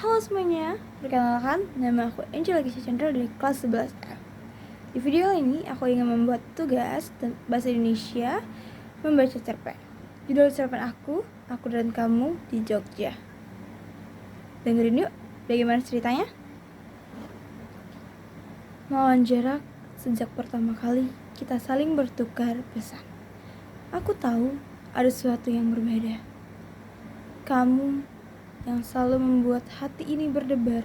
Halo semuanya, perkenalkan nama aku Angela Gisha Chandra dari kelas 11F. Di video ini aku ingin membuat tugas bahasa Indonesia membaca cerpen. Judul cerpen aku dan kamu di Jogja. Dengerin yuk, bagaimana ceritanya? Melawan jarak, sejak pertama kali kita saling bertukar pesan. Aku tahu ada sesuatu yang berbeda. Kamu yang selalu membuat hati ini berdebar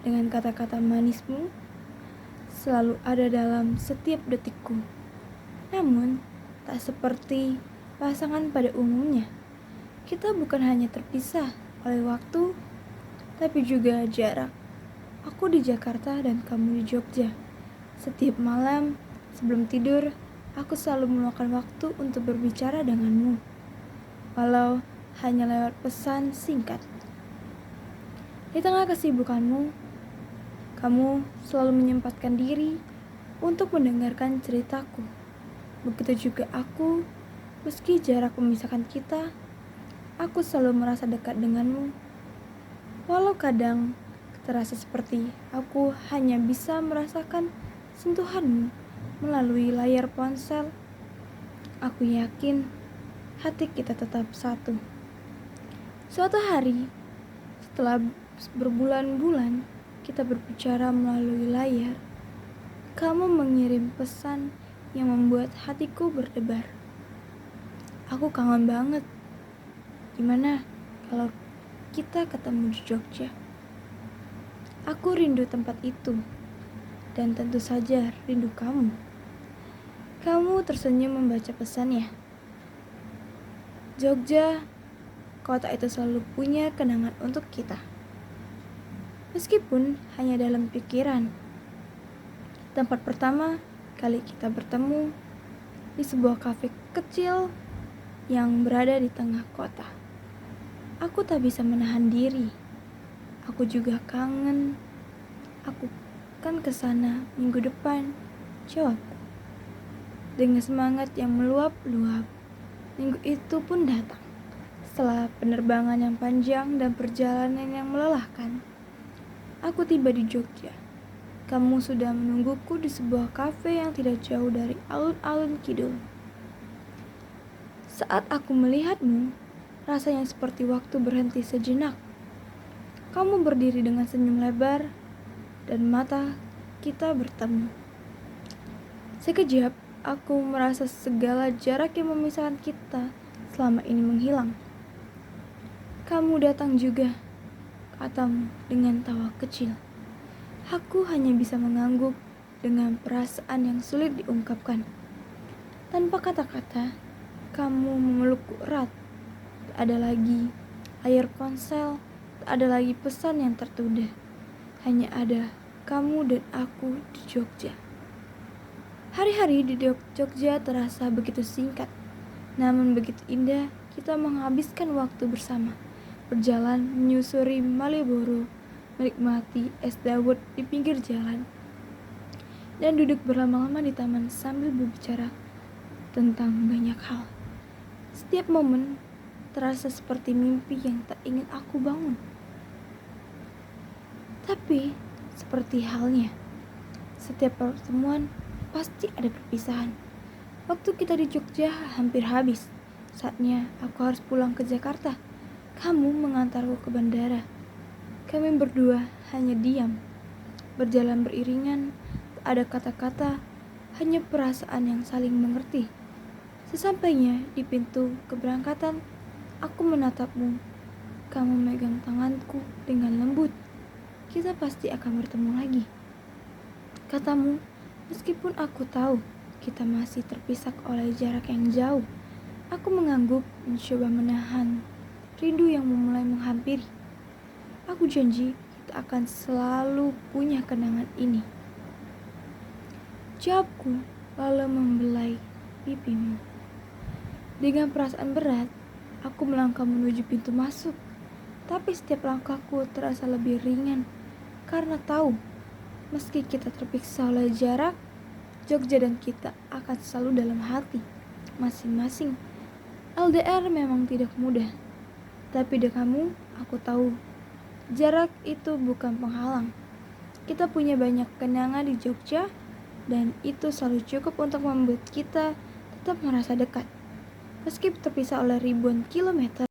dengan kata-kata manismu selalu ada dalam setiap detikku. Namun, tak seperti pasangan pada umumnya. Kita bukan hanya terpisah oleh waktu, tapi juga jarak. Aku di Jakarta dan kamu di Jogja. Setiap malam, sebelum tidur, aku selalu meluangkan waktu untuk berbicara denganmu. Walau hanya lewat pesan singkat. Di tengah kesibukanmu, kamu selalu menyempatkan diri untuk mendengarkan ceritaku. Begitu juga aku, meski jarak memisahkan kita, aku selalu merasa dekat denganmu. Walau kadang terasa seperti aku hanya bisa merasakan sentuhanmu melalui layar ponsel, aku yakin hati kita tetap satu. Suatu hari, setelah berbulan-bulan kita berbicara melalui layar, kamu mengirim pesan yang membuat hatiku berdebar. Aku kangen banget. Gimana kalau kita ketemu di Jogja? Aku rindu tempat itu. Dan tentu saja rindu kamu. Kamu tersenyum membaca pesannya. Jogja, kota itu selalu punya kenangan untuk kita. Meskipun hanya dalam pikiran. Tempat pertama kali kita bertemu di sebuah kafe kecil yang berada di tengah kota. Aku tak bisa menahan diri. Aku juga kangen. Aku kan kesana minggu depan, jawabku. Dengan semangat yang meluap-luap, minggu itu pun datang. Setelah penerbangan yang panjang dan perjalanan yang melelahkan, aku tiba di Jogja. Kamu sudah menungguku di sebuah kafe yang tidak jauh dari alun-alun kidul. Saat aku melihatmu, rasanya seperti waktu berhenti sejenak. Kamu berdiri dengan senyum lebar, dan mata kita bertemu. Sekejap, aku merasa segala jarak yang memisahkan kita selama ini menghilang. Kamu datang juga, katamu dengan tawa kecil. Aku hanya bisa mengangguk dengan perasaan yang sulit diungkapkan. Tanpa kata-kata, kamu memelukku erat. Tak ada lagi layar ponsel, tak ada lagi pesan yang tertunda. Hanya ada kamu dan aku di Jogja. Hari-hari di Jogja terasa begitu singkat, namun begitu indah kita menghabiskan waktu bersama. Berjalan menyusuri Malioboro, menikmati es dawet di pinggir jalan, dan duduk berlama-lama di taman sambil berbicara tentang banyak hal. Setiap momen terasa seperti mimpi yang tak ingin aku bangun. Tapi, seperti halnya, setiap pertemuan pasti ada perpisahan. Waktu kita di Jogja hampir habis. Saatnya aku harus pulang ke Jakarta. Kamu mengantarku ke bandara. Kami berdua hanya diam, berjalan beriringan, tak ada kata-kata, hanya perasaan yang saling mengerti. Sesampainya di pintu keberangkatan, aku menatapmu. Kamu megang tanganku dengan lembut. Kita pasti akan bertemu lagi, katamu. Meskipun aku tahu kita masih terpisah oleh jarak yang jauh, aku mengangguk, mencoba menahan rindu yang mulai menghampiri. Aku janji kita akan selalu punya kenangan ini, jawabku lalu membelai pipimu. Dengan perasaan berat, aku melangkah menuju pintu masuk. Tapi setiap langkahku terasa lebih ringan karena tahu meski kita terpisah oleh jarak, Jogja dan kita akan selalu dalam hati masing-masing. LDR memang tidak mudah, tapi dengan kamu aku tahu Jarak itu bukan penghalang. Kita punya banyak kenangan di Jogja, dan itu selalu cukup untuk membuat kita tetap merasa dekat, meski terpisah oleh ribuan kilometer.